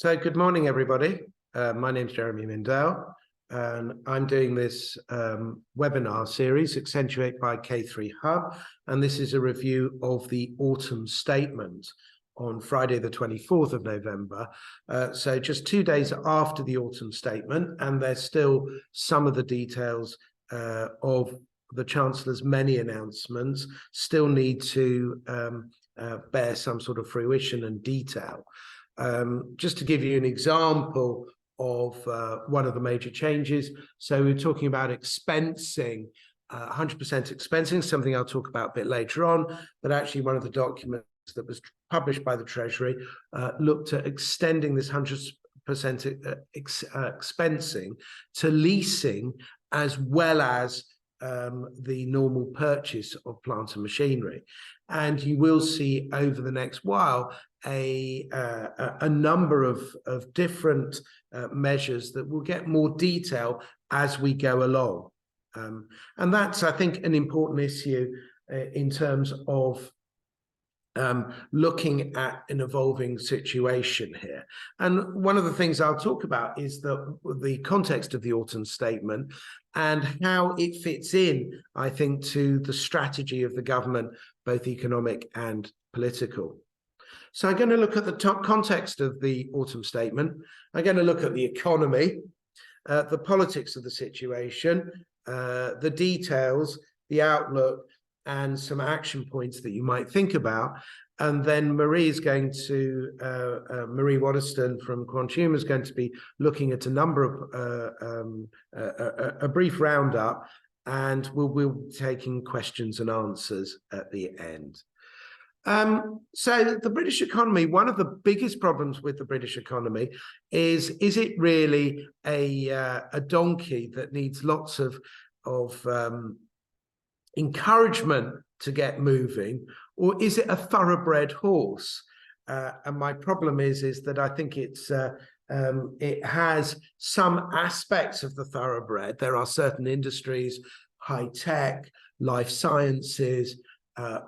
So good morning, everybody. My name's Jeremy Mindell, and I'm doing this webinar series, Accentuate by K3 Hub, and this is a review of the Autumn Statement on Friday, the 24th of November. So just 2 days after the Autumn Statement, and there's still some of the details of the Chancellor's many announcements still need to bear some sort of fruition and detail. Just to give you an example of one of the major changes. So we're talking about expensing, 100% expensing, something I'll talk about a bit later on, but actually one of the documents that was published by the Treasury looked at extending this 100% expensing to leasing as well as the normal purchase of plant and machinery. And you will see over the next while a number of different measures that will get more detail as we go along. And that's, I think, an important issue in terms of looking at an evolving situation here. And one of the things I'll talk about is the context of the Autumn Statement and how it fits in, I think, to the strategy of the government, both economic and political. So I'm going to look at the top context of the Autumn Statement. I'm going to look at the economy, the politics of the situation, the details, the outlook, and some action points that you might think about. And then Marie is going to, Marie Waterston from Quantum is going to be looking at a number of, a brief roundup, and we'll be taking questions and answers at the end. So the British economy, one of the biggest problems with the British economy is it really a donkey that needs lots of encouragement to get moving, or is it a thoroughbred horse? And my problem is that I think it has some aspects of the thoroughbred. There are certain industries, high tech, life sciences,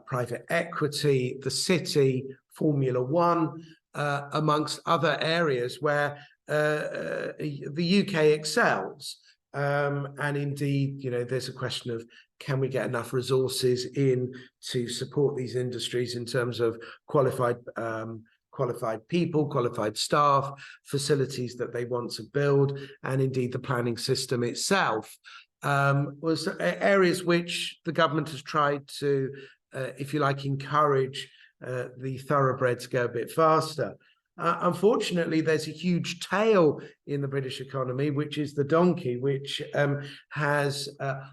private equity, the city, Formula One, amongst other areas where the UK excels. And indeed, you know, there's a question of, can we get enough resources in to support these industries in terms of qualified people, qualified staff, facilities that they want to build, and indeed the planning system itself. Was areas which the government has tried to, if you like, encourage the thoroughbred to go a bit faster. Unfortunately, there's a huge tail in the British economy, which is the donkey, which has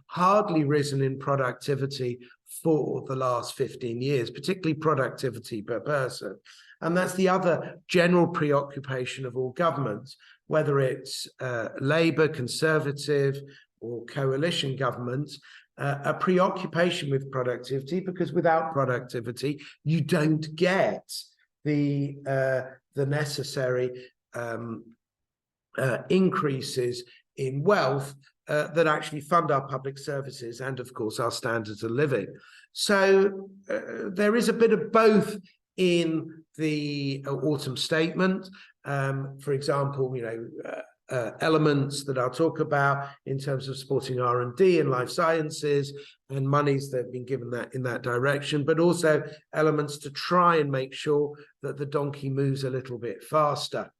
hardly risen in productivity for the last 15 years, particularly productivity per person. And that's the other general preoccupation of all governments, whether it's Labour, Conservative, or coalition governments, a preoccupation with productivity, because without productivity, you don't get the necessary increases in wealth that actually fund our public services and, of course, our standards of living. So there is a bit of both in the Autumn Statement. For example, you know, elements that I'll talk about in terms of supporting R&D and life sciences and monies that have been given that in that direction, but also elements to try and make sure that the donkey moves a little bit faster.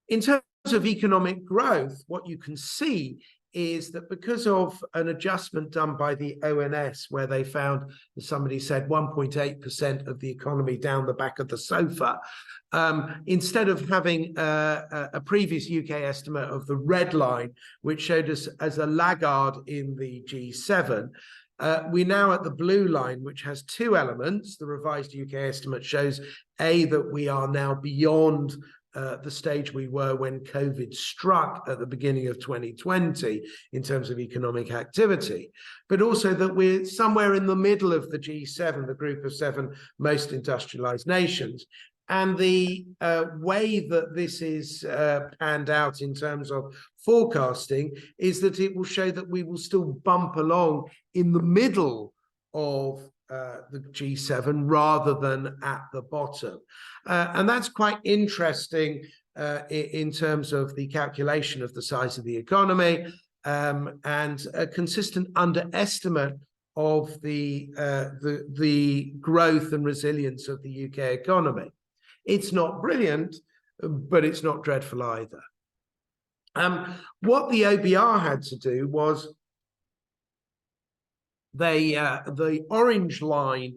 In terms of economic growth, what you can see is that because of an adjustment done by the ONS, where they found, somebody said, 1.8% of the economy down the back of the sofa, instead of having a previous UK estimate of the red line, which showed us as a laggard in the G7, we're now at the blue line, which has two elements. The revised UK estimate shows, A, that we are now beyond the stage we were when COVID struck at the beginning of 2020 in terms of economic activity, but also that we're somewhere in the middle of the G7, the group of 7 most industrialized nations. And the way that this is panned out in terms of forecasting is that it will show that we will still bump along in the middle of the G7 rather than at the bottom. And that's quite interesting in terms of the calculation of the size of the economy, and a consistent underestimate of the growth and resilience of the UK economy. It's not brilliant, but it's not dreadful either. What the OBR had to do was the orange line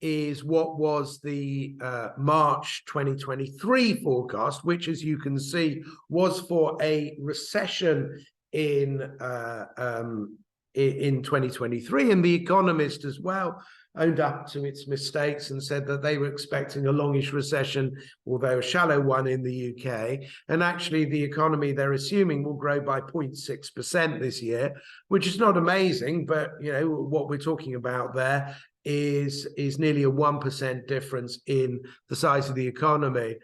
is what was the March 2023 forecast, which, as you can see, was for a recession in 2023, and The Economist as well owned up to its mistakes and said that they were expecting a longish recession, although a shallow one, in the UK. And actually the economy they're assuming will grow by 0.6% this year, which is not amazing, but you know what we're talking about there is nearly a 1% difference in the size of the economy.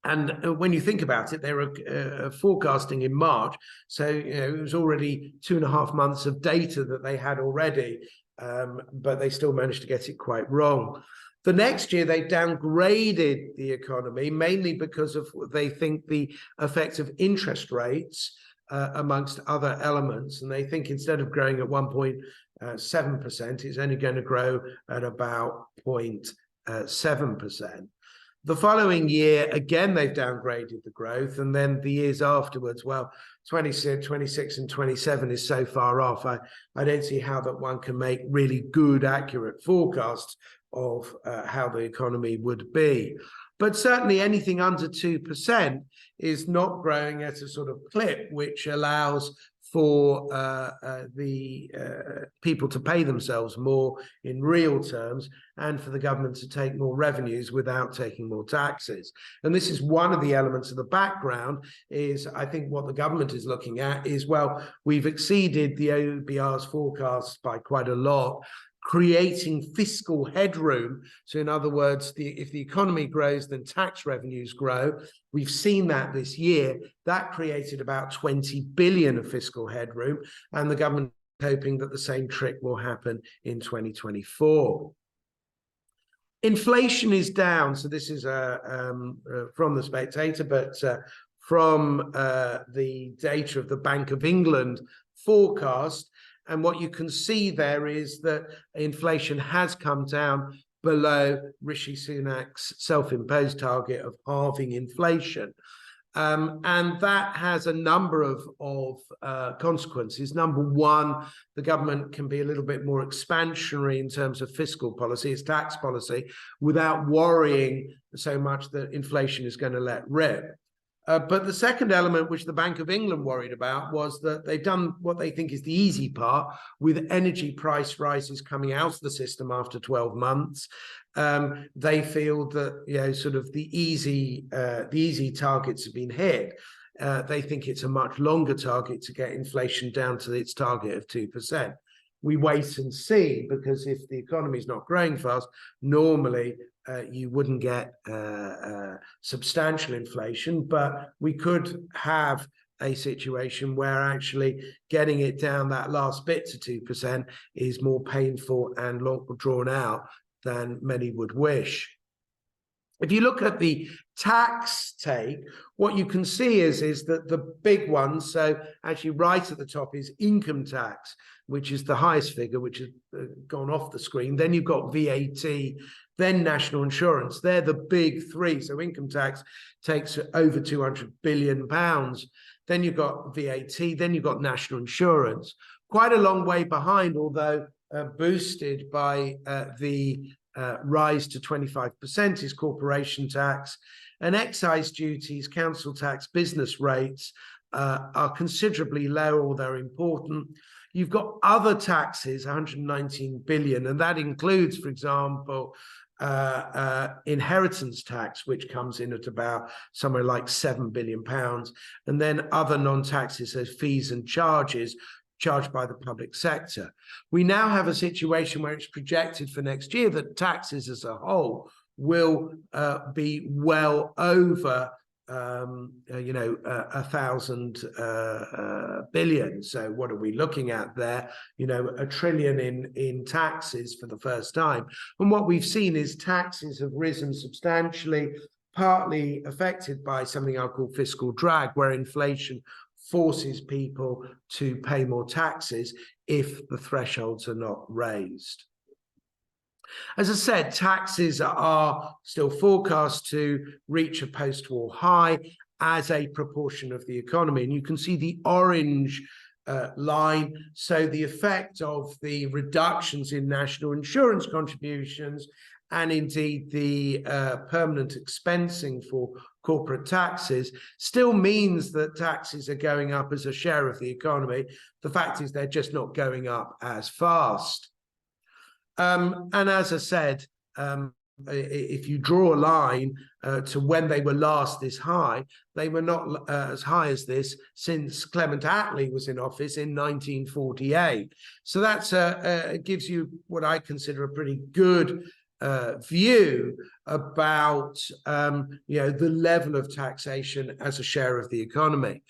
And when you think about it, they were forecasting in March, so you know, it was already 2.5 months of data that they had already, but they still managed to get it quite wrong. The next year, they downgraded the economy, mainly because of, they think, the effect of interest rates amongst other elements. And they think instead of growing at 1.7%, it's only going to grow at about 0.7%. The following year, again, they've downgraded the growth, and then the years afterwards, well, 26 and 27 is so far off. I don't see how that one can make really good, accurate forecasts of how the economy would be. But certainly anything under 2% is not growing at a sort of clip which allows for the people to pay themselves more in real terms, and for the government to take more revenues without taking more taxes. And this is one of the elements of the background. Is I think what the government is looking at is, well, we've exceeded the OBR's forecasts by quite a lot, creating fiscal headroom. So in other words, if the economy grows, then tax revenues grow. We've seen that this year. That created about 20 billion of fiscal headroom, and the government is hoping that the same trick will happen in 2024. Inflation is down. So this is from the Spectator, but from the data of the Bank of England forecast. And what you can see there is that inflation has come down below Rishi Sunak's self-imposed target of halving inflation. And that has a number of consequences. Number one, the government can be a little bit more expansionary in terms of fiscal policy, its tax policy, without worrying so much that inflation is going to let rip. But the second element, which the Bank of England worried about, was that they've done what they think is the easy part, with energy price rises coming out of the system after 12 months. They feel that, you know, sort of the easy targets have been hit. They think it's a much longer target to get inflation down to its target of 2%. We wait and see, because if the economy is not growing fast, normally you wouldn't get substantial inflation, but we could have a situation where actually getting it down that last bit to 2% is more painful and long drawn out than many would wish. If you look at the tax take, what you can see is that the big ones, so actually right at the top is income tax, which is the highest figure, which has gone off the screen. Then you've got VAT, then national insurance. They're the big three. So income tax takes over £200 billion. Then you've got VAT, then you've got national insurance. Quite a long way behind, although boosted by the rise to 25% is corporation tax, and excise duties, council tax, business rates are considerably lower, although important. You've got other taxes, 119 billion, and that includes, for example, inheritance tax, which comes in at about somewhere like £7 billion, and then other non-taxes, so fees and charges charged by the public sector. We now have a situation where it's projected for next year that taxes as a whole will be well over 1,000 billion. So what are we looking at there? You know, $1 trillion in taxes for the first time. And what we've seen is taxes have risen substantially. partly affected by something I'll call fiscal drag, where inflation forces people to pay more taxes if the thresholds are not raised. As I said, taxes are still forecast to reach a post-war high as a proportion of the economy. And you can see the orange line. So the effect of the reductions in national insurance contributions and indeed the permanent expensing for corporate taxes still means that taxes are going up as a share of the economy. The fact is they're just not going up as fast. And as I said, if you draw a line to when they were last this high, they were not as high as this since Clement Attlee was in office in 1948. So that's it gives you what I consider a pretty good view about the level of taxation as a share of the economy.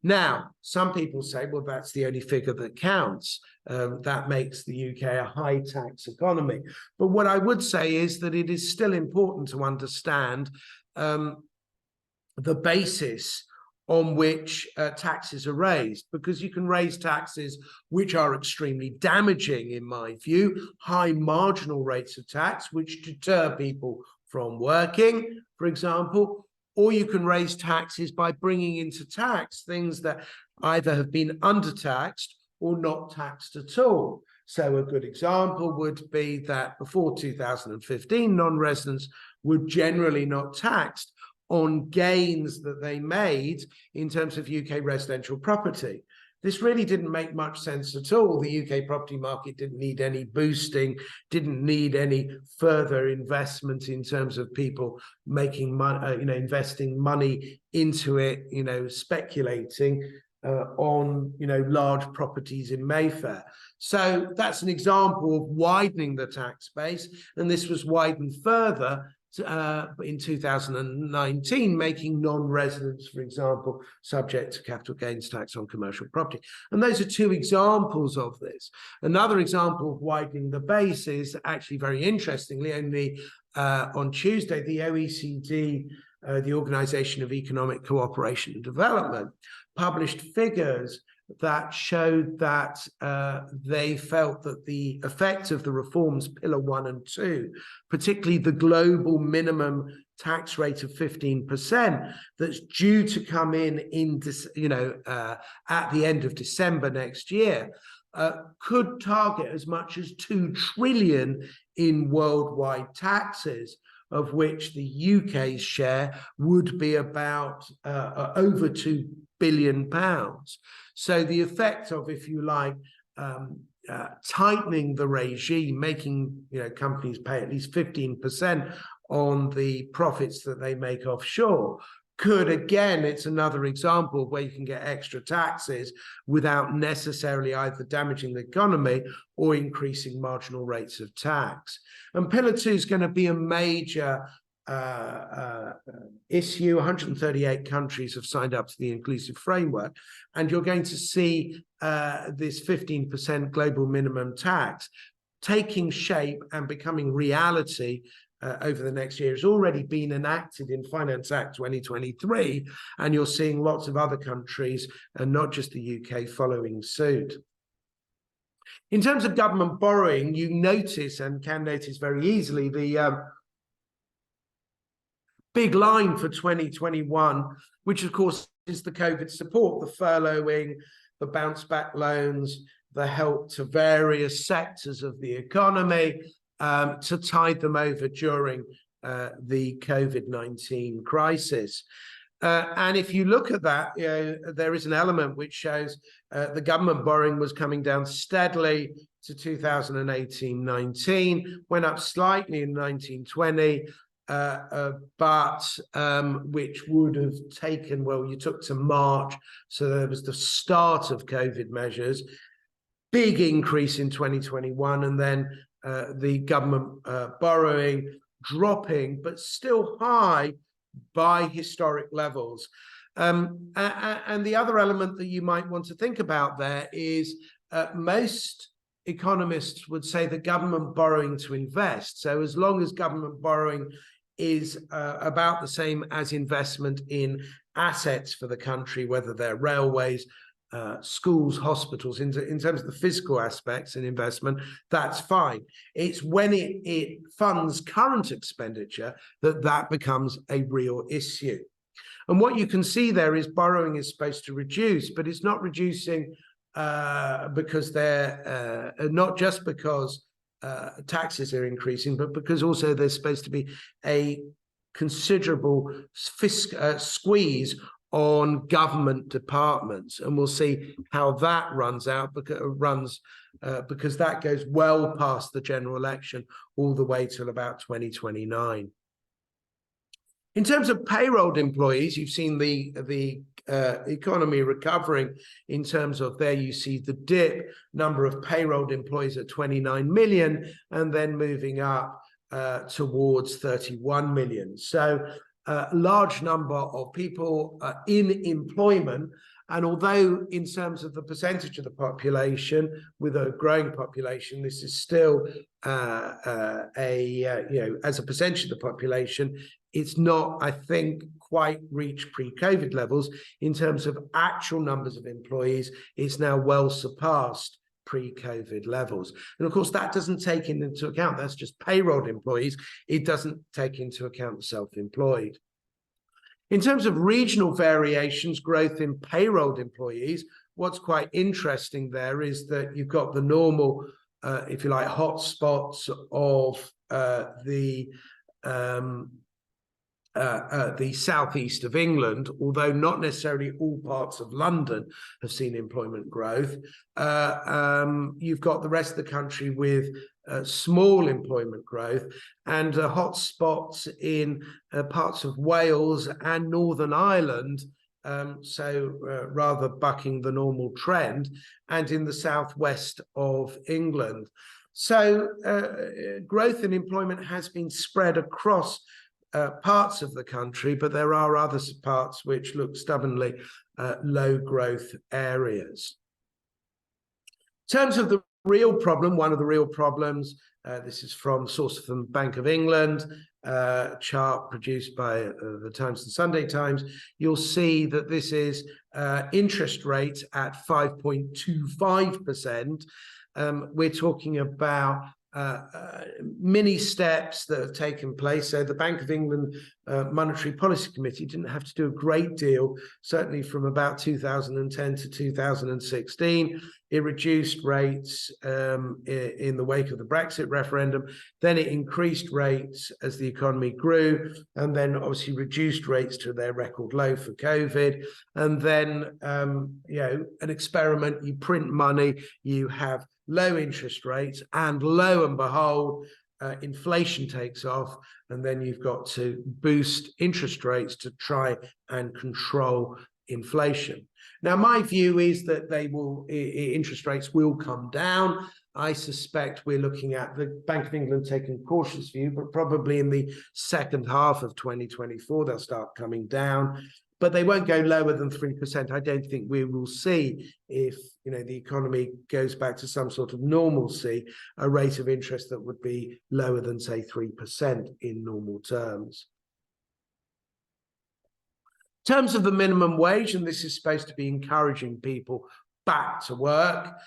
Now, some people say, well, that's the only figure that counts. That makes the UK a high tax economy. But what I would say is that it is still important to understand the basis on which taxes are raised, because you can raise taxes which are extremely damaging, in my view, high marginal rates of tax, which deter people from working, for example, or you can raise taxes by bringing into tax things that either have been undertaxed or not taxed at all. So a good example would be that before 2015, non-residents were generally not taxed on gains that they made in terms of UK residential property. This really didn't make much sense at all. The UK property market didn't need any boosting, didn't need any further investment in terms of people making money, investing money into it, speculating on, large properties in Mayfair. So that's an example of widening the tax base, and this was widened further in 2019, making non-residents, for example, subject to capital gains tax on commercial property. And those are two examples of this. Another example of widening the base is actually very interestingly, only on Tuesday, the OECD, the Organization of Economic Cooperation and Development, published figures that showed that they felt that the effect of the reforms, Pillar 1 and 2, particularly the global minimum tax rate of 15%, that's due to come in at the end of December next year, could target as much as 2 trillion in worldwide taxes, of which the UK's share would be about over £2 billion. So the effect of, if you like, tightening the regime, making companies pay at least 15% on the profits that they make offshore, could, again, it's another example where you can get extra taxes without necessarily either damaging the economy or increasing marginal rates of tax. And Pillar 2 is going to be a major issue. 138 countries have signed up to the inclusive framework, and you're going to see this 15% global minimum tax taking shape and becoming reality over the next year. It's already been enacted in Finance Act 2023, and you're seeing lots of other countries, and not just the UK, following suit. In terms of government borrowing, you notice, and can notice very easily, the big line for 2021, which of course is the COVID support, the furloughing, the bounce back loans, the help to various sectors of the economy to tide them over during the COVID-19 crisis. And if you look at that, there is an element which shows the government borrowing was coming down steadily to 2018-19, went up slightly in 1920, but which would have taken, well, you took to March, so there was the start of COVID measures, big increase in 2021, and then the government borrowing dropping, but still high by historic levels. And the other element that you might want to think about there is most economists would say that government borrowing to invest. So as long as government borrowing is about the same as investment in assets for the country, whether they're railways, schools, hospitals, in terms of the physical aspects and investment, that's fine. It's when it funds current expenditure that becomes a real issue. And what you can see there is borrowing is supposed to reduce, but it's not reducing because they're not just because taxes are increasing, but because also there's supposed to be a considerable squeeze on government departments, and we'll see how that runs out because that goes well past the general election all the way till about 2029. In terms of payrolled employees, you've seen the economy recovering in terms of, there you see the dip, number of payrolled employees at 29 million, and then moving up towards 31 million. So a large number of people in employment. And although in terms of the percentage of the population, with a growing population, this is still as a percentage of the population, it's not, I think, quite reached pre-COVID levels. In terms of actual numbers of employees, it's now well surpassed pre-COVID levels. And of course, that doesn't take into account, that's just payrolled employees. It doesn't take into account the self-employed. In terms of regional variations, growth in payrolled employees, what's quite interesting there is that you've got the normal, if you like, hotspots of the southeast of England, although not necessarily all parts of London have seen employment growth. You've got the rest of the country with small employment growth, and hotspots in parts of Wales and Northern Ireland, rather bucking the normal trend, and in the southwest of England. So growth in employment has been spread across parts of the country, but there are other parts which look stubbornly low growth areas. In terms of the real problem, one of the real problems, this is from source from the Bank of England, chart produced by the Times and Sunday Times. You'll see that this is interest rates at 5.25%. We're talking about mini steps that have taken place. So the Bank of England Monetary Policy Committee didn't have to do a great deal, certainly from about 2010 to 2016. It reduced rates in the wake of the Brexit referendum. Then it increased rates as the economy grew, and then obviously reduced rates to their record low for COVID. And then, an experiment, you print money, you have low interest rates, and lo and behold, inflation takes off, and then you've got to boost interest rates to try and control inflation. Now, my view is that interest rates will come down. I suspect we're looking at the Bank of England taking a cautious view, but probably in the second half of 2024, they'll start coming down. But they won't go lower than 3%. I don't think we will see, if the economy goes back to some sort of normalcy, a rate of interest that would be lower than, say, 3% in normal terms. In terms of the minimum wage, and this is supposed to be encouraging people back to work,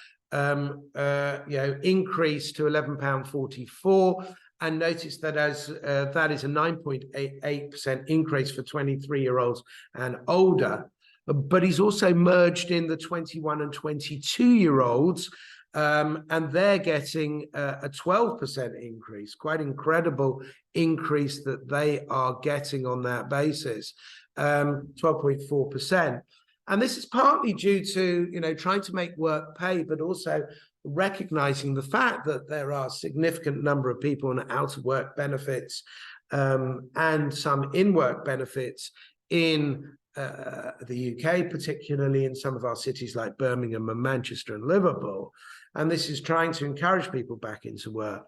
increase to £11.44. And notice that that is a 9.88% increase for 23-year-olds and older. But he's also merged in the 21 and 22-year-olds, and they're getting a 12% increase, quite incredible increase that they are getting on that basis, 12.4%. And this is partly due to, trying to make work pay, but also recognizing the fact that there are a significant number of people on out of work benefits and some in-work benefits in the UK, particularly in some of our cities like Birmingham and Manchester and Liverpool. And this is trying to encourage people back into work.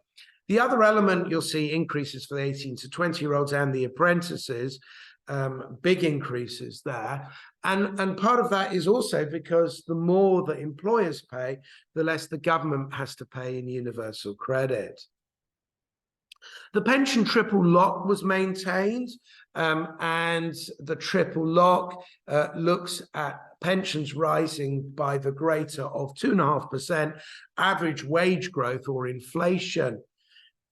The other element, you'll see increases for the 18 to 20-year-olds and the apprentices, big increases there. And part of that is also because the more that employers pay, the less the government has to pay in universal credit. The pension triple lock was maintained, and the triple lock looks at pensions rising by the greater of 2.5% average wage growth or inflation.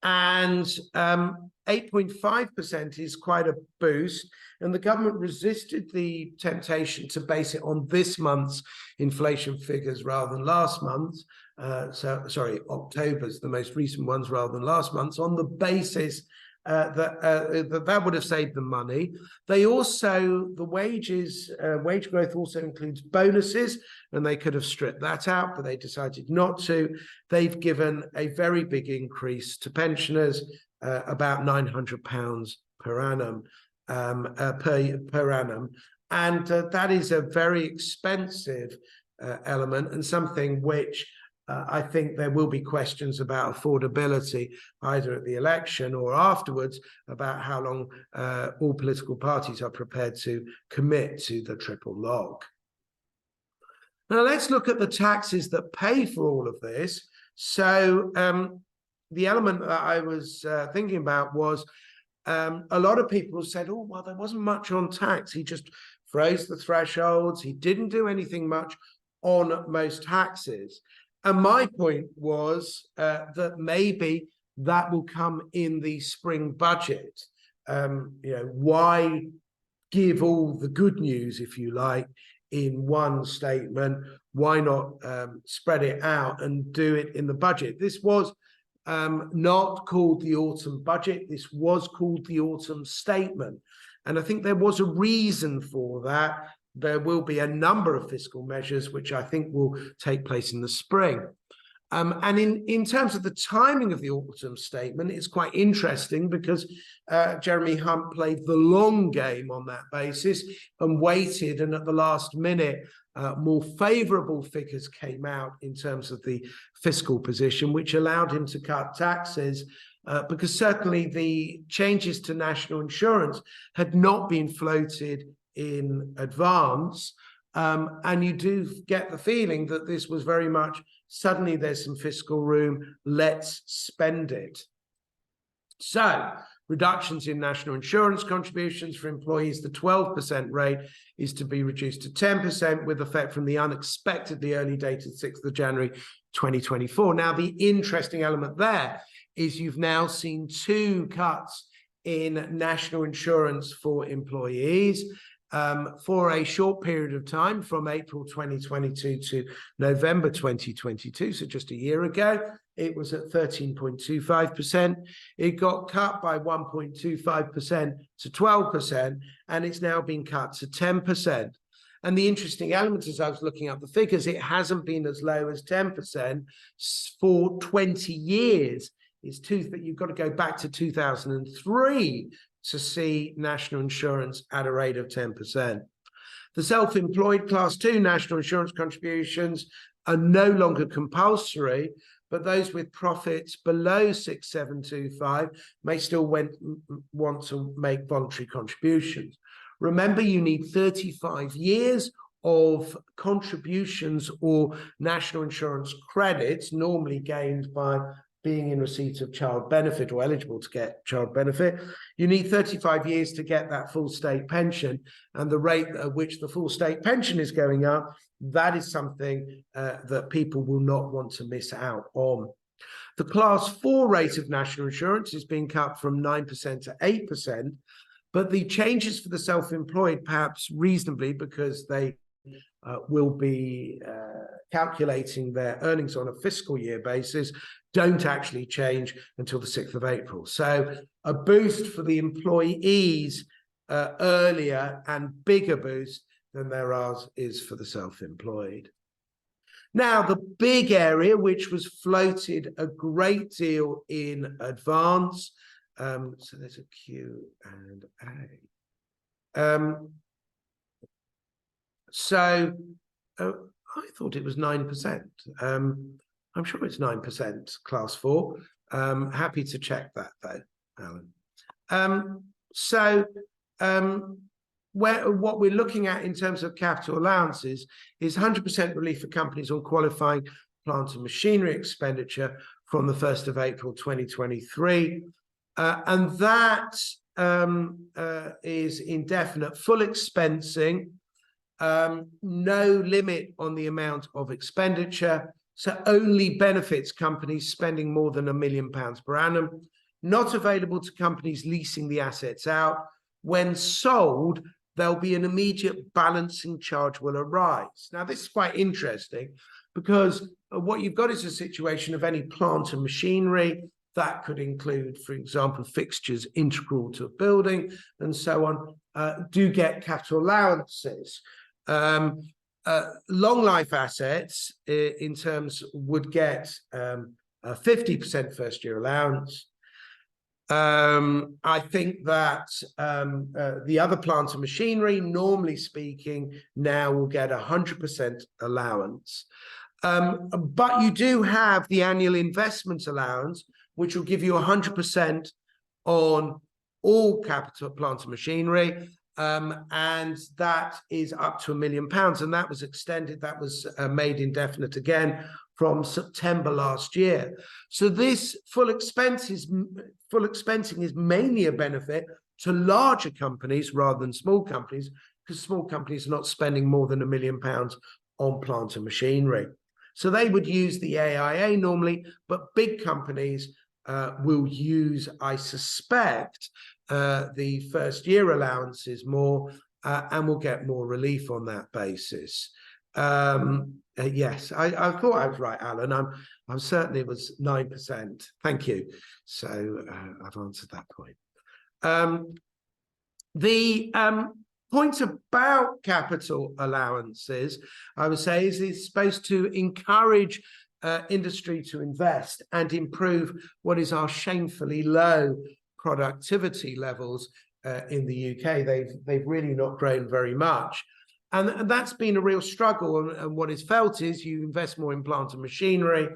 And 8.5% is quite a boost, and the government resisted the temptation to base it on this month's inflation figures rather than last month's. October's, the most recent ones rather than last month's, on the basis that would have saved them money. They also, the wage growth also includes bonuses, and they could have stripped that out, but they decided not to. They've given a very big increase to pensioners, about £900 per annum, per annum. And that is a very expensive element, and something which I think there will be questions about affordability, either at the election or afterwards, about how long all political parties are prepared to commit to the triple lock. Now, let's look at the taxes that pay for all of this. So the element that I was thinking about was a lot of people said, oh, well, there wasn't much on tax. He just froze the thresholds. He didn't do anything much on most taxes. And my point was that maybe that will come in the spring budget. Why give all the good news, if you like, in one statement? Why not spread it out and do it in the budget? This was not called the autumn budget. This was called the autumn statement. And I think there was a reason for that. There will be a number of fiscal measures which I think will take place in the spring. And in terms of the timing of the autumn statement, it's quite interesting because Jeremy Hunt played the long game on that basis and waited, and at the last minute, more favourable figures came out in terms of the fiscal position, which allowed him to cut taxes, because certainly the changes to national insurance had not been floated in advance. And you do get the feeling that this was very much, suddenly there's some fiscal room, let's spend it. So, reductions in national insurance contributions for employees, the 12% rate is to be reduced to 10% with effect from the unexpectedly early dated 6th of January 2024. Now, the interesting element there is you've now seen 2 cuts in national insurance for employees. For a short period of time, from April 2022 to November 2022, so just a year ago, it was at 13.25%. It got cut by 1.25% to 12%, and it's now been cut to 10%. And the interesting element, as I was looking up the figures, it hasn't been as low as 10% for 20 years. You've got to go back to 2003 to see national insurance at a rate of 10%. The self-employed Class 2 national insurance contributions are no longer compulsory, but those with profits below 6,725 may still want to make voluntary contributions. Remember, you need 35 years of contributions or national insurance credits, normally gained by being in receipt of child benefit or eligible to get child benefit. You need 35 years to get that full state pension, and the rate at which the full state pension is going up, that is something that people will not want to miss out on. The Class 4 rate of national insurance is being cut from 9% to 8%, but the changes for the self-employed, perhaps reasonably, because they will be calculating their earnings on a fiscal year basis, don't actually change until the 6th of April. So a boost for the employees earlier, and bigger boost than there is for the self-employed. Now, the big area, which was floated a great deal in advance, so there's a Q and A. I thought it was 9%. I'm sure it's 9% Class 4. Happy to check that though, Alan. What we're looking at in terms of capital allowances is 100% relief for companies on qualifying plant and machinery expenditure from the 1st of April 2023. And that is indefinite, full expensing, no limit on the amount of expenditure, so only benefits companies spending more than £1 million per annum, not available to companies leasing the assets out. When sold, there'll be an immediate balancing charge will arise. Now, this is quite interesting because what you've got is a situation of any plant and machinery that could include, for example, fixtures integral to a building and so on, do get capital allowances. Long life assets in terms would get a 50% first year allowance. I think that the other plant and machinery, normally speaking, now will get 100% allowance. But you do have the annual investment allowance, which will give you 100% on all capital plant and machinery. And that is up to £1 million. And that was extended, that was made indefinite again from September last year. So this full expensing is mainly a benefit to larger companies rather than small companies, because small companies are not spending more than £1 million on plant and machinery. So they would use the AIA normally, but big companies will use, I suspect, the first year allowances more and will get more relief on that basis. Yes, I thought I was right, Alan. I'm certain it was 9%. Thank you. So I've answered that point. The point about capital allowances, I would say, is it's supposed to encourage industry to invest and improve what is our shamefully low productivity levels in the UK. They've really not grown very much. And that's been a real struggle. And what is felt is you invest more in plant and machinery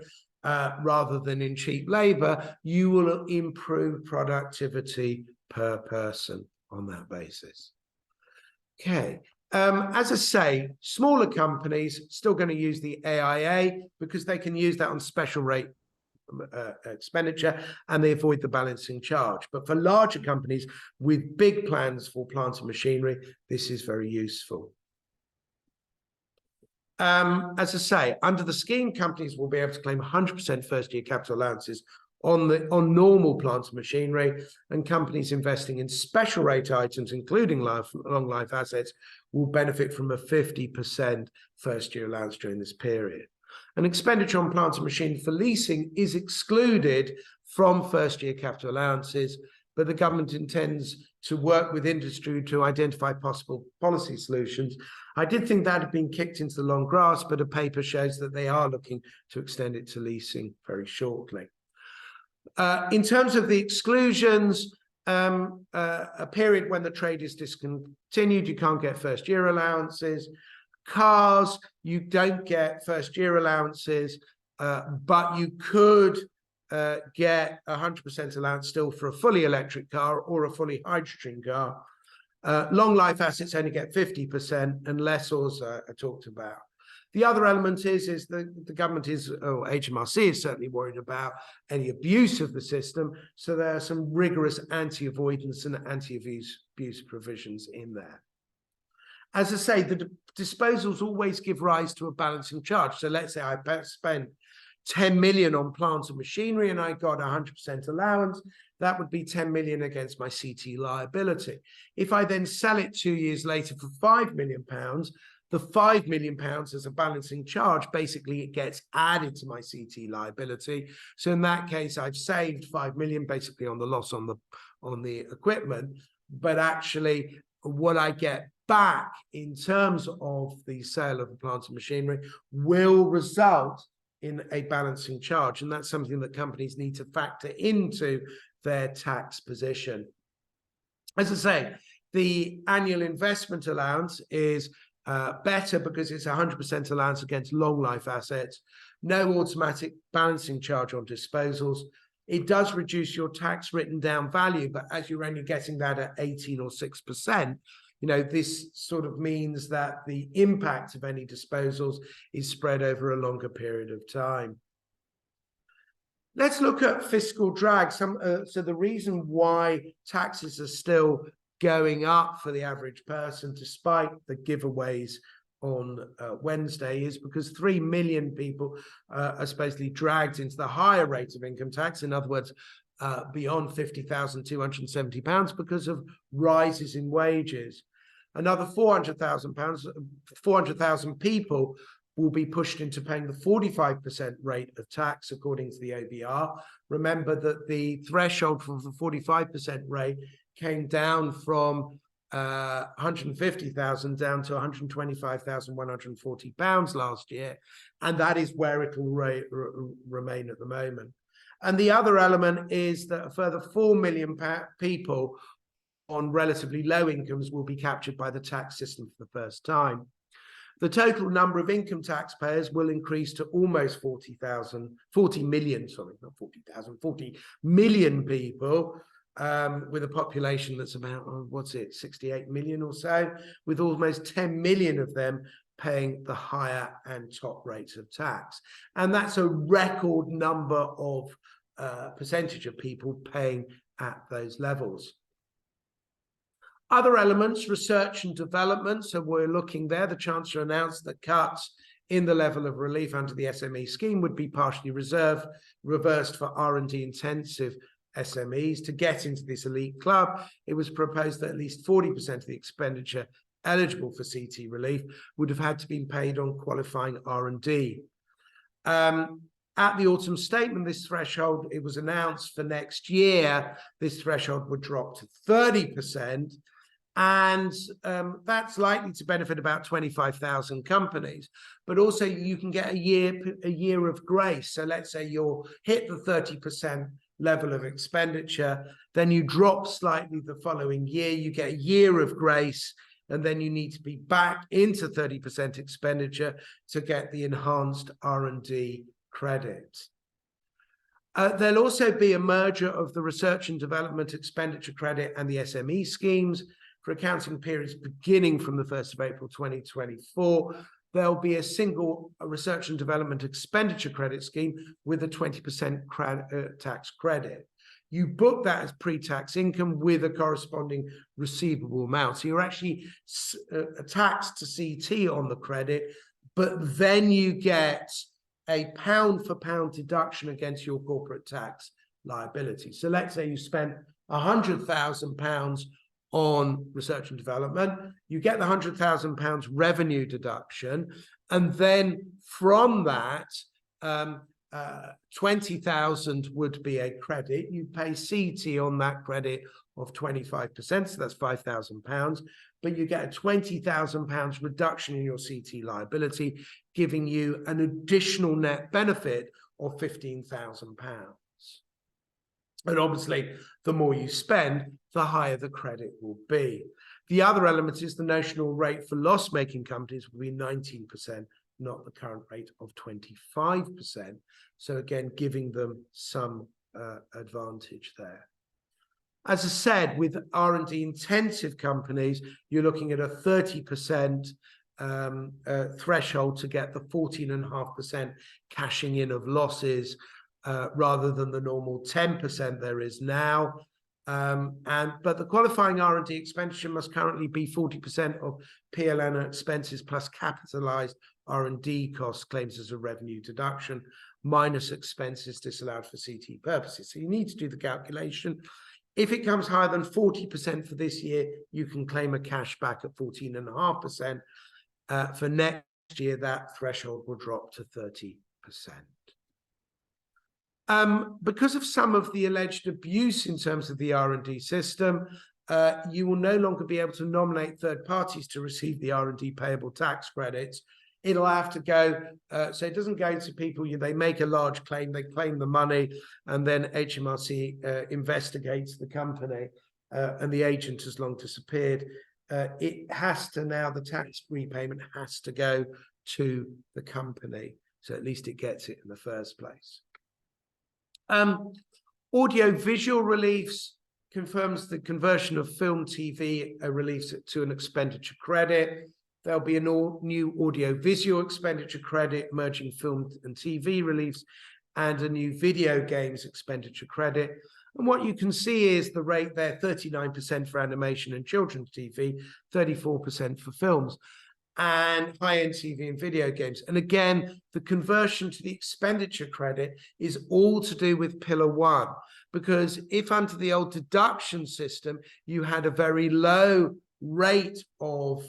rather than in cheap labor, you will improve productivity per person on that basis. Okay. As I say, smaller companies still going to use the AIA because they can use that on special rate expenditure and they avoid the balancing charge. But for larger companies with big plans for plant and machinery, this is very useful. As I say, under the scheme, companies will be able to claim 100% first-year capital allowances on normal plant and machinery, and companies investing in special rate items, including long life assets, will benefit from a 50% first-year allowance during this period. And expenditure on plant and machinery for leasing is excluded from first-year capital allowances, but the government intends to work with industry to identify possible policy solutions. I did think that had been kicked into the long grass, but a paper shows that they are looking to extend it to leasing very shortly. In terms of the exclusions, a period when the trade is discontinued, you can't get first-year allowances. Cars, you don't get first-year allowances, but you could get 100% allowance still for a fully electric car or a fully hydrogen car. Long life assets only get 50%, and lessors are talked about. The other element is that the government is, or HMRC is certainly worried about any abuse of the system. So there are some rigorous anti-avoidance and anti-abuse provisions in there. As I say, the disposals always give rise to a balancing charge. So let's say I spent 10 million on plant and machinery and I got 100% allowance. That would be 10 million against my CT liability. If I then sell it 2 years later for £5 million, the £5 million as a balancing charge, basically it gets added to my CT liability. So in that case, I've saved 5 million basically on the loss on the equipment, but actually what I get back in terms of the sale of the plant and machinery will result in a balancing charge. And that's something that companies need to factor into their tax position. As I say, the annual investment allowance is better because it's 100% allowance against long life assets, no automatic balancing charge on disposals. It does reduce your tax written down value, but as you're only getting that at 18 or 6%, this sort of means that the impact of any disposals is spread over a longer period of time. Let's look at fiscal drag. So the reason why taxes are still going up for the average person, despite the giveaways on Wednesday, is because 3 million people are supposedly dragged into the higher rate of income tax. In other words, beyond £50,270 because of rises in wages. Another £400,000 people will be pushed into paying the 45% rate of tax, according to the OBR. Remember that the threshold for the 45% rate came down from 150,000 down to 125,140 pounds last year, and that is where it will remain at the moment. And the other element is that a further 4 million people on relatively low incomes will be captured by the tax system for the first time. The total number of income taxpayers will increase to almost 40 million people, with a population that's about, 68 million or so, with almost 10 million of them paying the higher and top rates of tax. And that's a record number of percentage of people paying at those levels. Other elements, research and development. So we're looking there. The Chancellor announced that cuts in the level of relief under the SME scheme would be partially reversed for R&D intensive SMEs. To get into this elite club, it was proposed that at least 40% of the expenditure eligible for CT relief would have had to be paid on qualifying R&D. At the autumn statement, this threshold, it was announced for next year, this threshold would drop to 30%. And that's likely to benefit about 25,000 companies. But also you can get a year of grace. So let's say you'll hit the 30% level of expenditure, then you drop slightly the following year, you get a year of grace, and then you need to be back into 30% expenditure to get the enhanced R&D credit. There'll also be a merger of the research and development expenditure credit and the SME schemes. For accounting periods beginning from the 1st of April 2024, there'll be a single research and development expenditure credit scheme with a 20% tax credit. You book that as pre-tax income with a corresponding receivable amount. So you're actually taxed to CT on the credit, but then you get a pound for pound deduction against your corporate tax liability. So let's say you spent £100,000 on research and development, you get the £100,000 revenue deduction, and then from that, 20,000 would be a credit. You pay CT on that credit of 25%, so that's £5,000, but you get a £20,000 reduction in your CT liability, giving you an additional net benefit of £15,000. And obviously, the more you spend, the higher the credit will be. The other element is the notional rate for loss-making companies will be 19%, not the current rate of 25%. So again, giving them some advantage there. As I said, with R&D intensive companies, you're looking at a 30% threshold to get the 14.5% cashing in of losses, rather than the normal 10% there is now. But the qualifying R&D expenditure must currently be 40% of PLN expenses plus capitalized R&D costs claims as a revenue deduction, minus expenses disallowed for CT purposes. So you need to do the calculation. If it comes higher than 40% for this year, you can claim a cash back at 14.5%. For next year, that threshold will drop to 30%. Because of some of the alleged abuse in terms of the R&D system, you will no longer be able to nominate third parties to receive the R&D payable tax credits. It'll have to go, so it doesn't go to people, they make a large claim, they claim the money, and then HMRC investigates the company, and the agent has long disappeared. It has to now, the tax repayment has to go to the company, so at least it gets it in the first place. Audio-visual reliefs confirms the conversion of film TV reliefs to an expenditure credit. There'll be a new audio-visual expenditure credit merging film and TV reliefs and a new video games expenditure credit. And what you can see is the rate there, 39% for animation and children's TV, 34% for films, and high-end TV and video games. And again, the conversion to the expenditure credit is all to do with Pillar 1, because if under the old deduction system, you had a very low rate of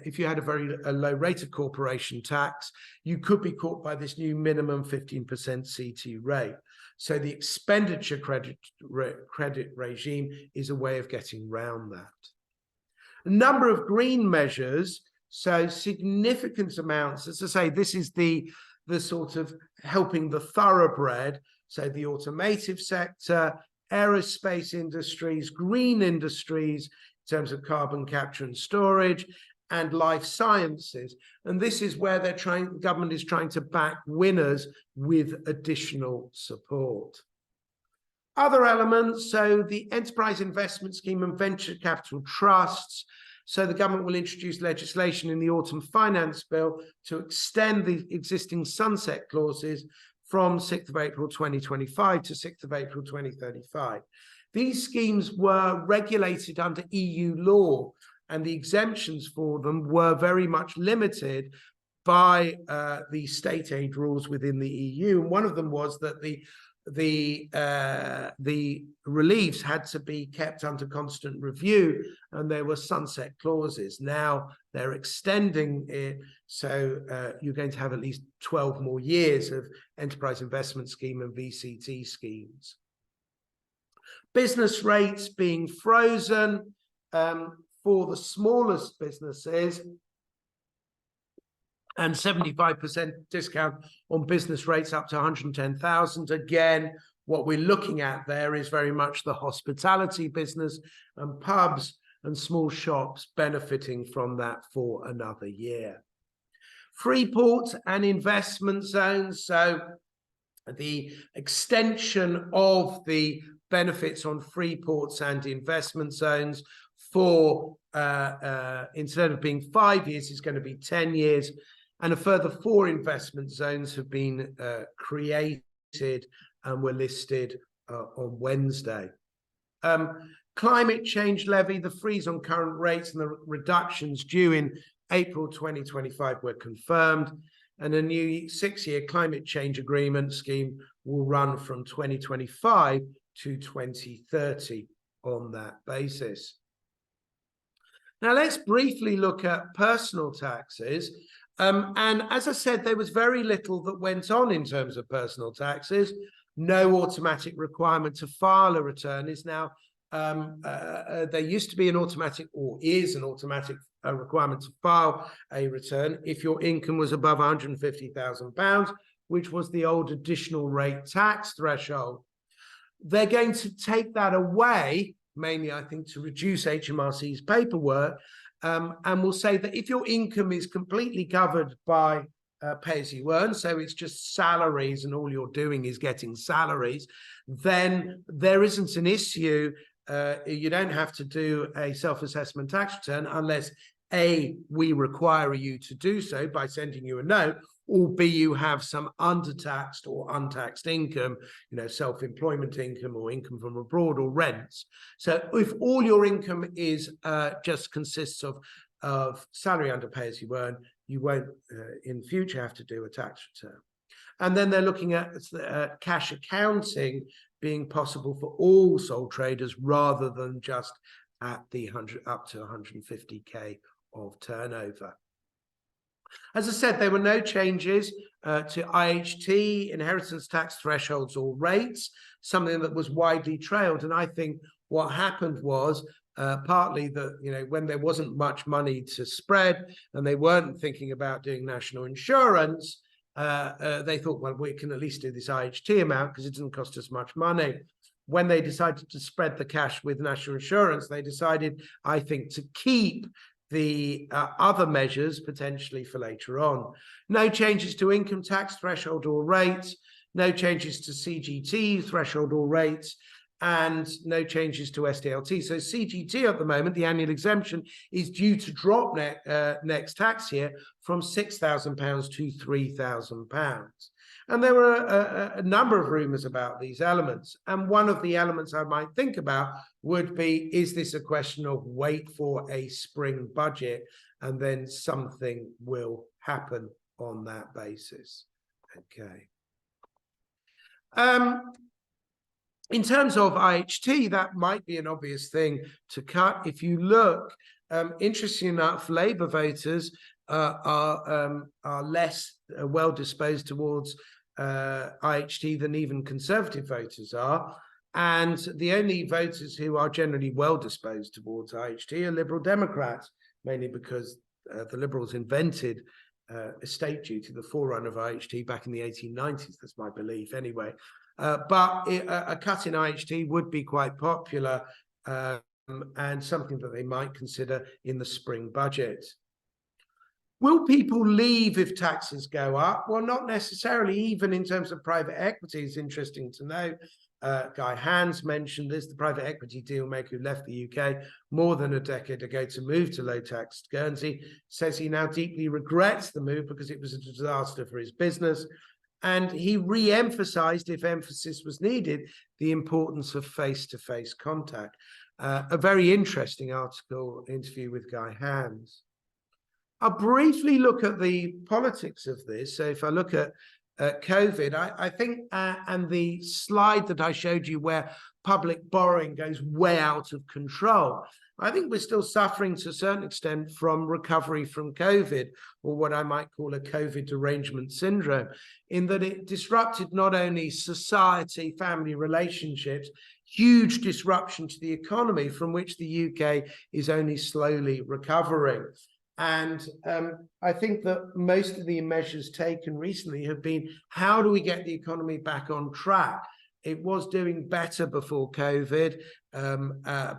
if you had a low rate of corporation tax, you could be caught by this new minimum 15% CT rate. So the expenditure credit regime is a way of getting around that. A number of green measures, so significant amounts. As I say, this is the sort of helping the thoroughbred, so the automotive sector, aerospace industries, green industries, in terms of carbon capture and storage, and life sciences. And this is where the government is trying to back winners with additional support. Other elements, so the Enterprise Investment Scheme and Venture Capital Trusts. So the government will introduce legislation in the Autumn Finance Bill to extend the existing sunset clauses from 6th of April 2025 to 6th of April 2035. These schemes were regulated under EU law, and the exemptions for them were very much limited by the state aid rules within the EU. And one of them was that the reliefs had to be kept under constant review, and there were sunset clauses. Now they're extending it, so you're going to have at least 12 more years of Enterprise Investment Scheme and VCT schemes. Business rates being frozen for the smallest businesses, and 75% discount on business rates up to 110,000. Again, what we're looking at there is very much the hospitality business and pubs and small shops benefiting from that for another year. Free port and investment zones, so the extension of the benefits on free ports and investment zones for instead of being 5 years, is going to be 10 years. And a further 4 investment zones have been created and were listed on Wednesday. Climate change levy, the freeze on current rates and the reductions due in April 2025 were confirmed. And a new 6-year climate change agreement scheme will run from 2025 to 2030 on that basis. Now, let's briefly look at personal taxes. And as I said, there was very little that went on in terms of personal taxes. No automatic requirement to file a return is now, there used to be an automatic, or is an automatic requirement to file a return if your income was above £150,000, which was the old additional rate tax threshold. They're going to take that away, mainly, I think, to reduce HMRC's paperwork, and will say that if your income is completely covered by pay-as-you-earn, so it's just salaries and all you're doing is getting salaries, then there isn't an issue. You don't have to do a self-assessment tax return unless A, we require you to do so by sending you a note, or B, you have some undertaxed or untaxed income, self-employment income or income from abroad or rents. So if all your income is just consists of salary under pay-as-you-earn, you won't in future have to do a tax return. And then they're looking at cash accounting being possible for all sole traders rather than just at the up to 150K of turnover. As I said, there were no changes to IHT, inheritance tax thresholds or rates, something that was widely trailed. And I think what happened was partly that, when there wasn't much money to spread and they weren't thinking about doing national insurance, they thought, well, we can at least do this IHT amount because it doesn't cost us much money. When they decided to spread the cash with national insurance, they decided, I think, to keep the other measures potentially for later on. No changes to income tax threshold or rates, no changes to CGT threshold or rates, and no changes to SDLT. So CGT at the moment, the annual exemption, is due to drop next tax year from £6,000 to £3,000. And there were a number of rumours about these elements. And one of the elements I might think about would be, is this a question of wait for a spring budget and then something will happen on that basis? Okay. In terms of IHT, that might be an obvious thing to cut. If you look, interestingly enough, Labour voters are less well disposed towards IHT than even Conservative voters are. And the only voters who are generally well disposed towards IHT are Liberal Democrats, mainly because the Liberals invented estate duty, the forerunner of IHT, back in the 1890s. That's my belief anyway. But a cut in IHT would be quite popular and something that they might consider in the spring budget. Will people leave if taxes go up? Well, not necessarily, even in terms of private equity. It's interesting to know. Guy Hans mentioned this, the private equity deal maker who left the UK more than a decade ago to move to low-tax Guernsey, says he now deeply regrets the move because it was a disaster for his business. And he re-emphasized, if emphasis was needed, the importance of face-to-face contact. A very interesting interview with Guy Hans. I'll briefly look at the politics of this. So if I look at COVID, I think, and the slide that I showed you where public borrowing goes way out of control, I think we're still suffering to a certain extent from recovery from COVID, or what I might call a COVID derangement syndrome, in that it disrupted not only society, family relationships, huge disruption to the economy from which the UK is only slowly recovering. And I think that most of the measures taken recently have been, how do we get the economy back on track? It was doing better before COVID.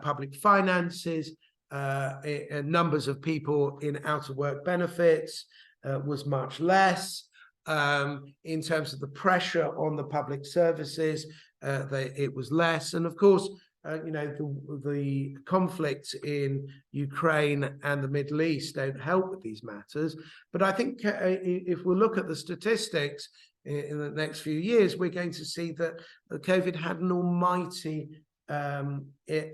Public finances, numbers of people in out-of-work benefits was much less. In terms of the pressure on the public services, it was less. And of course, you know, the conflict in Ukraine and the Middle East don't help with these matters. But I think if we look at the statistics in the next few years, we're going to see that COVID had an almighty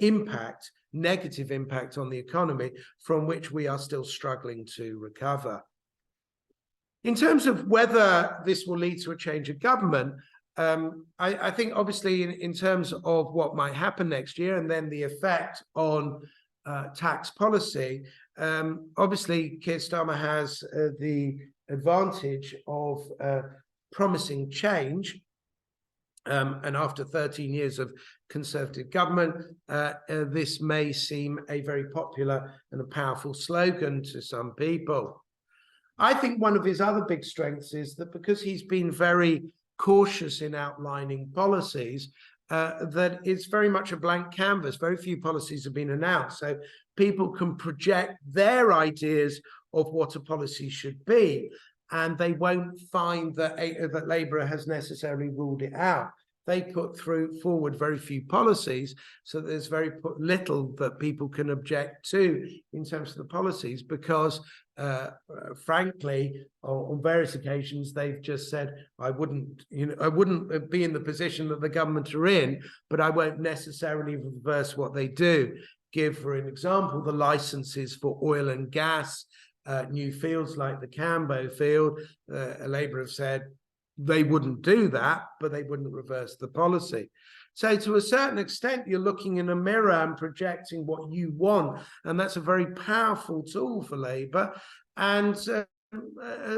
impact, negative impact on the economy, from which we are still struggling to recover. In terms of whether this will lead to a change of government, I think obviously in terms of what might happen next year and then the effect on tax policy, obviously Keir Starmer has the advantage of promising change. And after 13 years of Conservative government, this may seem a very popular and a powerful slogan to some people. I think one of his other big strengths is that because he's been very cautious in outlining policies, that it's very much a blank canvas. Very few policies have been announced, so people can project their ideas of what a policy should be, and they won't find that Labour has necessarily ruled it out. They put forward very few policies, so there's very little that people can object to in terms of the policies, because frankly, on various occasions, they've just said, I wouldn't be in the position that the government are in, but I won't necessarily reverse what they do. Give, for an example, the licenses for oil and gas, new fields like the Cambo field. Labour have said they wouldn't do that, but they wouldn't reverse the policy. So to a certain extent, you're looking in a mirror and projecting what you want. And that's a very powerful tool for Labour. And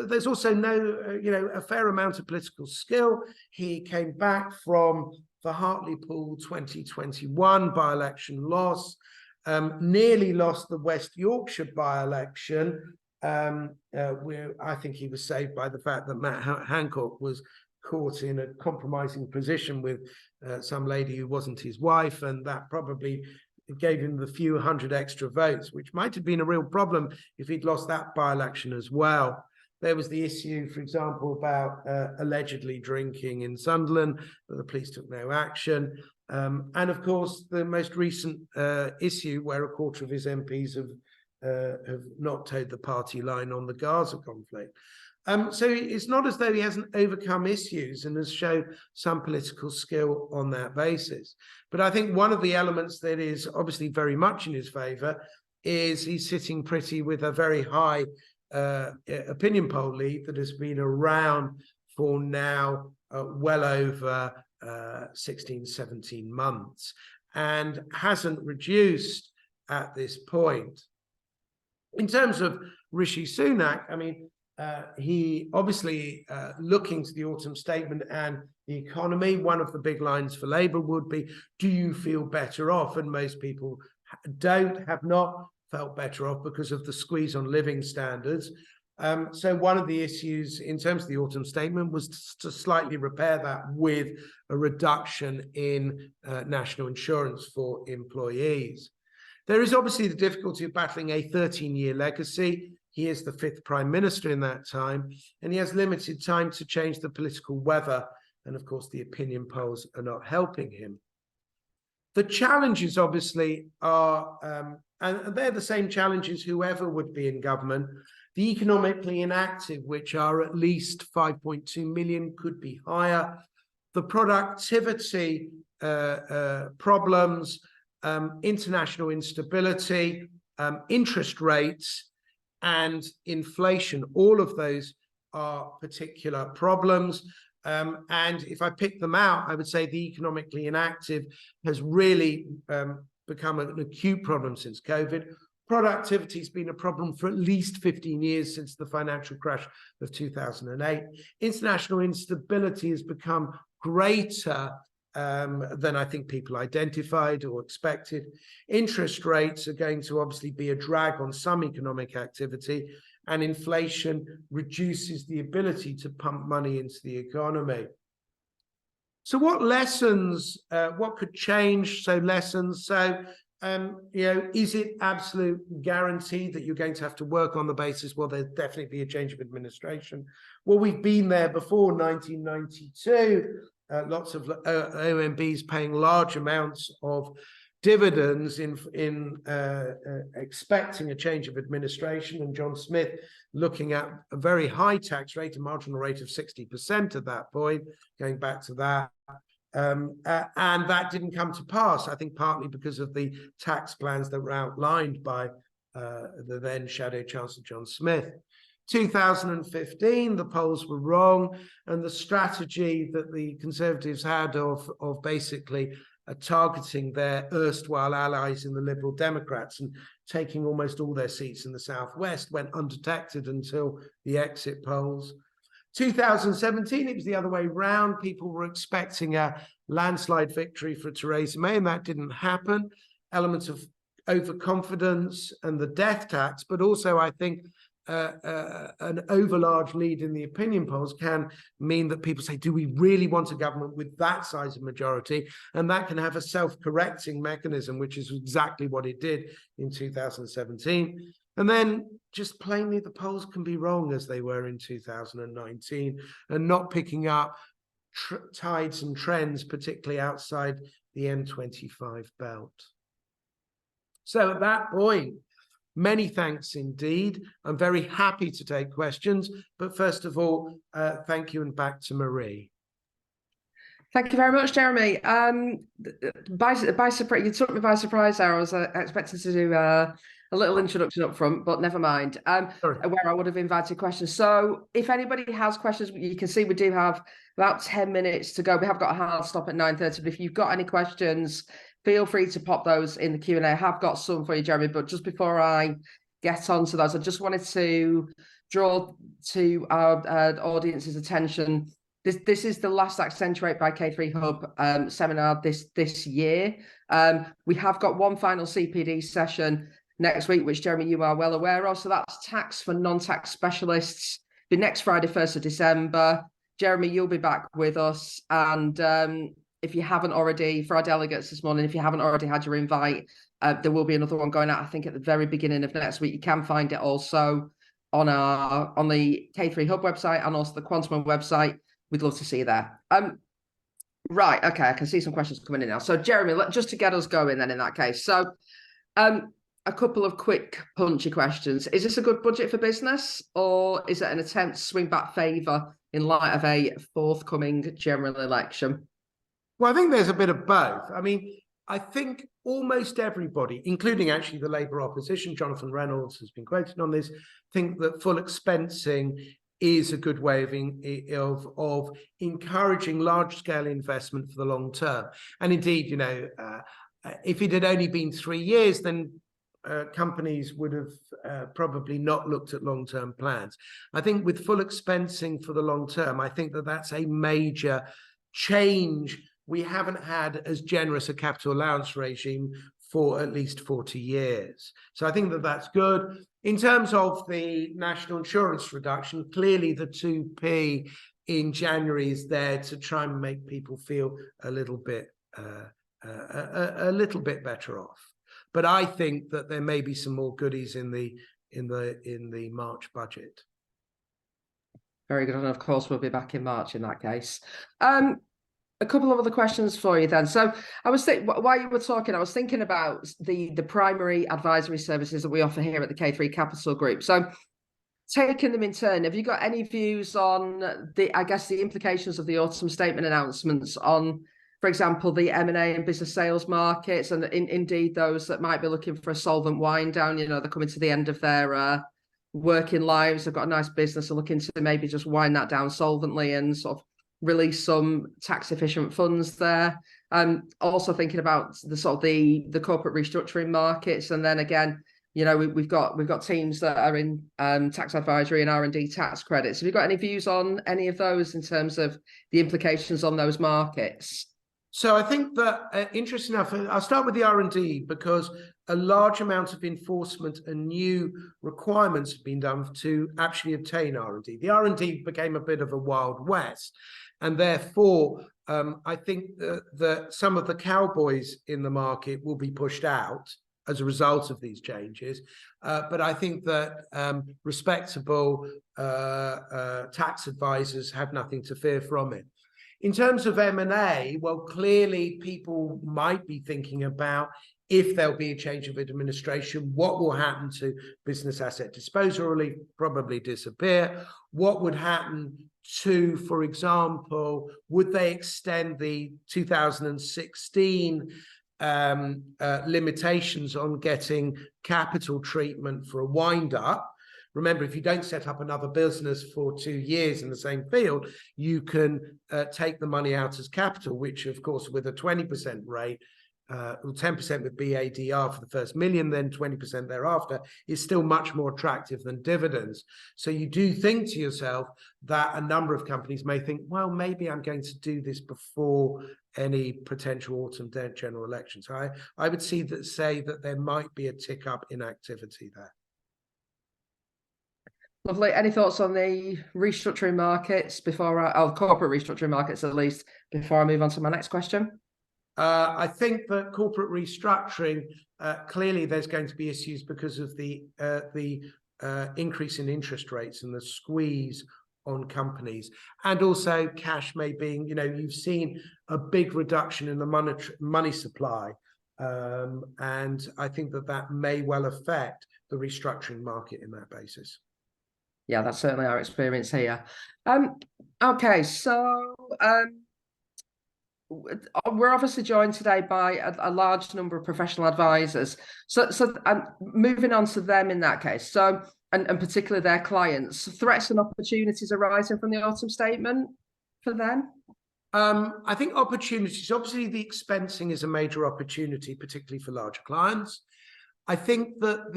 there's also a fair amount of political skill. He came back from the Hartlepool 2021 by-election loss, nearly lost the West Yorkshire by-election, where I think he was saved by the fact that Matt Hancock was caught in a compromising position with some lady who wasn't his wife, and that probably gave him the few hundred extra votes, which might have been a real problem if he'd lost that by-election as well. There was the issue, for example, about allegedly drinking in Sunderland, but the police took no action. And of course, the most recent issue where a quarter of his MPs have not towed the party line on the Gaza conflict. So it's not as though he hasn't overcome issues and has shown some political skill on that basis. But I think one of the elements that is obviously very much in his favour is he's sitting pretty with a very high opinion poll lead that has been around for now well over 16, 17 months and hasn't reduced at this point. In terms of Rishi Sunak, I mean, he obviously looking to the autumn statement and the economy, one of the big lines for Labour would be, do you feel better off? And most people have not felt better off because of the squeeze on living standards. So one of the issues in terms of the autumn statement was to slightly repair that with a reduction in national insurance for employees. There is obviously the difficulty of battling a 13-year legacy. He is the 5th Prime Minister in that time, and he has limited time to change the political weather. And of course, the opinion polls are not helping him. The challenges obviously are, and they're the same challenges whoever would be in government. The economically inactive, which are at least 5.2 million, could be higher. The productivity problems, international instability, interest rates, and inflation, all of those are particular problems. And if I pick them out, I would say the economically inactive has really become an acute problem since COVID. Productivity has been a problem for at least 15 years since the financial crash of 2008. International instability has become greater than I think people identified or expected. Interest rates are going to obviously be a drag on some economic activity, and inflation reduces the ability to pump money into the economy. So what lessons, what could change? So lessons, so, is it absolute guarantee that you're going to have to work on the basis, well, there'll definitely be a change of administration? Well, we've been there before 1992, lots of OMBs paying large amounts of dividends in expecting a change of administration, and John Smith looking at a very high tax rate, a marginal rate of 60% at that point, going back to that. And that didn't come to pass, I think partly because of the tax plans that were outlined by the then Shadow Chancellor John Smith. 2015, the polls were wrong, and the strategy that the Conservatives had of basically targeting their erstwhile allies in the Liberal Democrats and taking almost all their seats in the Southwest went undetected until the exit polls. 2017, it was the other way round. People were expecting a landslide victory for Theresa May, and that didn't happen. Elements of overconfidence and the death tax, but also I think an overlarge lead in the opinion polls can mean that people say, do we really want a government with that size of majority? And that can have a self-correcting mechanism, which is exactly what it did in 2017. And then just plainly, the polls can be wrong as they were in 2019 and not picking up tides and trends, particularly outside the M25 belt. So at that point, many thanks indeed. I'm very happy to take questions, but first of all, thank you, and back to Marie. Thank you very much, Jeremy. By surprise, you took me by surprise there. I was expecting to do a little introduction up front, but never mind. Where I would have invited questions. So if anybody has questions, you can see we do have about 10 minutes to go. We have got a hard stop at 9:30, but if you've got any questions, feel free to pop those in the Q&A. I have got some for you, Jeremy, but just before I get on to those, I just wanted to draw to our audience's attention. This is the last Accentuate by K3 Hub seminar this year. We have got one final CPD session next week, which, Jeremy, you are well aware of. So that's tax for non-tax specialists. The next Friday, 1st of December. Jeremy, you'll be back with us. And if you haven't already, for our delegates this morning, if you haven't already had your invite, there will be another one going out, I think, at the very beginning of next week. You can find it also on the K3 Hub website and also the Quantum website. We'd love to see you there. Right. Okay. I can see some questions coming in now. So, Jeremy, just to get us going then in that case. So, a couple of quick punchy questions. Is this a good budget for business, or is it an attempt to swing back favour in light of a forthcoming general election? Well, I think there's a bit of both. I mean, I think almost everybody, including actually the Labour opposition, Jonathan Reynolds has been quoted on this, think that full expensing is a good way of encouraging large-scale investment for the long term. And indeed, you know, if it had only been 3 years, then companies would have probably not looked at long-term plans. I think with full expensing for the long term, I think that that's a major change. We haven't had as generous a capital allowance regime for at least 40 years. So I think that that's good. In terms of the national insurance reduction, clearly the 2p in January is there to try and make people feel a little bit better off. But I think that there may be some more goodies in the March budget. Very good. And of course, we'll be back in March in that case. A couple of other questions for you then. So I was thinking, while you were talking, I was thinking about the primary advisory services that we offer here at the K3 Capital Group. So taking them in turn, have you got any views on I guess the implications of the autumn statement announcements on, for example, the M&A and business sales markets, and indeed those that might be looking for a solvent wind down? You know, they're coming to the end of their working lives. They've got a nice business and looking to maybe just wind that down solvently and sort of release some tax efficient funds there. Also thinking about the sort of the corporate restructuring markets, and then again, you know, we've got teams that are in tax advisory and R&D tax credits. Have you got any views on any of those in terms of the implications on those markets? So I think that, interesting enough, I'll start with the R&D, because a large amount of enforcement and new requirements have been done to actually obtain R&D. The R&D became a bit of a Wild West, and therefore I think that some of the cowboys in the market will be pushed out as a result of these changes. But I think that respectable tax advisors have nothing to fear from it. In terms of M&A, well, clearly people might be thinking about, if there'll be a change of administration, what will happen to business asset disposal relief? Probably disappear. What would happen to, for example, would they extend the 2016 limitations on getting capital treatment for a wind-up? Remember, if you don't set up another business for 2 years in the same field, you can take the money out as capital, which, of course, with a 20% rate, 10% with BADR for the first million, then 20% thereafter, is still much more attractive than dividends. So you do think to yourself that a number of companies may think, well, maybe I'm going to do this before any potential autumn general election. So I would say that there might be a tick up in activity there. Lovely. Any thoughts on the restructuring markets corporate restructuring markets, at least, before I move on to my next question? I think that corporate restructuring, clearly there's going to be issues because of the increase in interest rates and the squeeze on companies, and also cash may be, you know, you've seen a big reduction in the money supply, and I think that may well affect the restructuring market in that basis. Yeah, that's certainly our experience here. Okay, so we're obviously joined today by a large number of professional advisors. So moving on to them in that case. So, and particularly their clients, threats and opportunities arising from the autumn statement for them? I think opportunities, obviously the expensing is a major opportunity, particularly for larger clients. I think that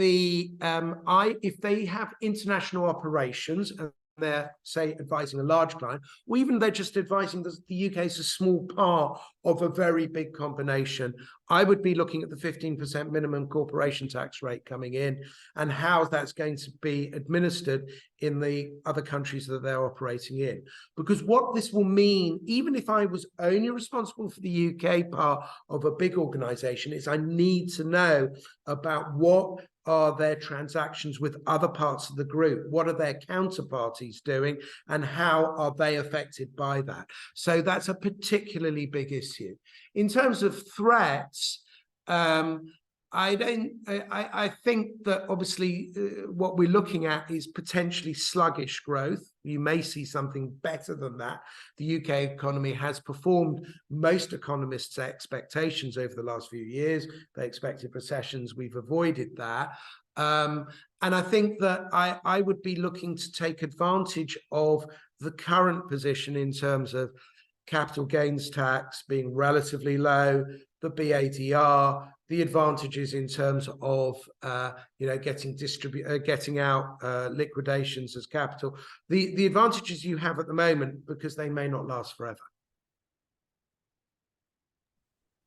if they have international operations and they're, say, advising a large client, or even they're just advising the UK is a small part of a very big combination, I would be looking at the 15% minimum corporation tax rate coming in and how that's going to be administered in the other countries that they're operating in. Because what this will mean, even if I was only responsible for the UK part of a big organization, is I need to know about what are their transactions with other parts of the group? What are their counterparties doing, and how are they affected by that? So that's a particularly big issue. In terms of threats, I think that obviously what we're looking at is potentially sluggish growth. You may see something better than that. The UK economy has performed most economists' expectations over the last few years. They expected recessions. We've avoided that. And I think that I would be looking to take advantage of the current position in terms of capital gains tax being relatively low, the BADR, the advantages in terms of getting out liquidations as capital, the advantages you have at the moment, because they may not last forever.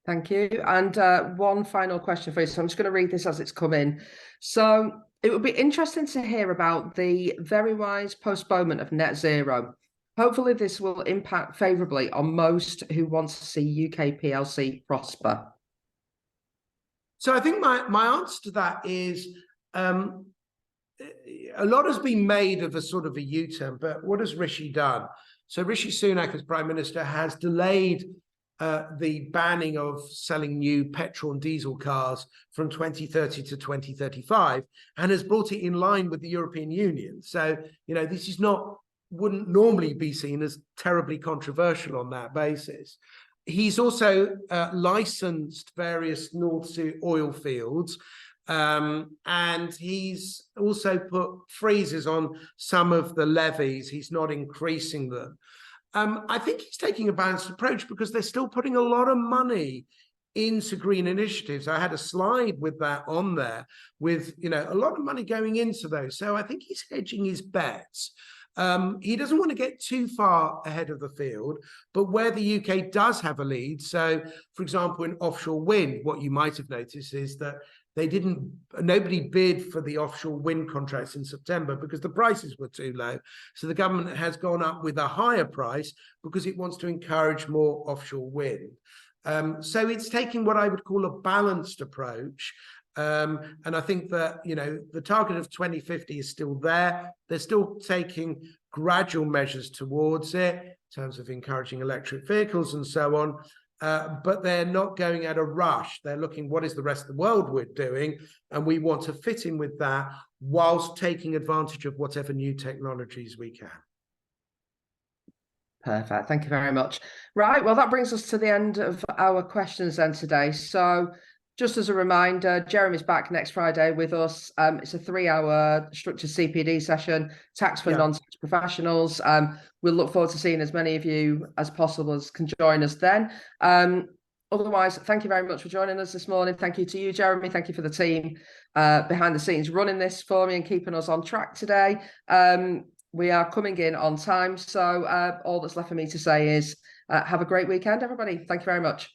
Thank you. And one final question for you. So I'm just going to read this as it's come in. So it would be interesting to hear about the very wise postponement of net zero. Hopefully this will impact favourably on most who want to see UK PLC prosper. So I think my answer to that is a lot has been made of a sort of a U-turn, but what has Rishi done? So Rishi Sunak as Prime Minister has delayed the banning of selling new petrol and diesel cars from 2030 to 2035 and has brought it in line with the European Union. So, this is wouldn't normally be seen as terribly controversial on that basis. He's also licensed various North Sea oil fields, and he's also put freezes on some of the levies. He's not increasing them. I think he's taking a balanced approach because they're still putting a lot of money into green initiatives. I had a slide with that on there with, a lot of money going into those. So I think he's hedging his bets. He doesn't want to get too far ahead of the field, but where the UK does have a lead, so for example, in offshore wind, what you might have noticed is that nobody bid for the offshore wind contracts in September because the prices were too low. So the government has gone up with a higher price because it wants to encourage more offshore wind. So it's taking what I would call a balanced approach. And I think that, the target of 2050 is still there. They're still taking gradual measures towards it in terms of encouraging electric vehicles and so on. But they're not going at a rush. They're looking, what is the rest of the world we're doing? And we want to fit in with that whilst taking advantage of whatever new technologies we can. Perfect. Thank you very much. Right. Well, that brings us to the end of our questions then today. So just as a reminder, Jeremy's back next Friday with us. It's a 3-hour structured CPD session, tax for non-tax professionals. We'll look forward to seeing as many of you as possible as can join us then. Otherwise, thank you very much for joining us this morning. Thank you to you, Jeremy. Thank you for the team behind the scenes running this for me and keeping us on track today. We are coming in on time. So all that's left for me to say is have a great weekend, everybody. Thank you very much.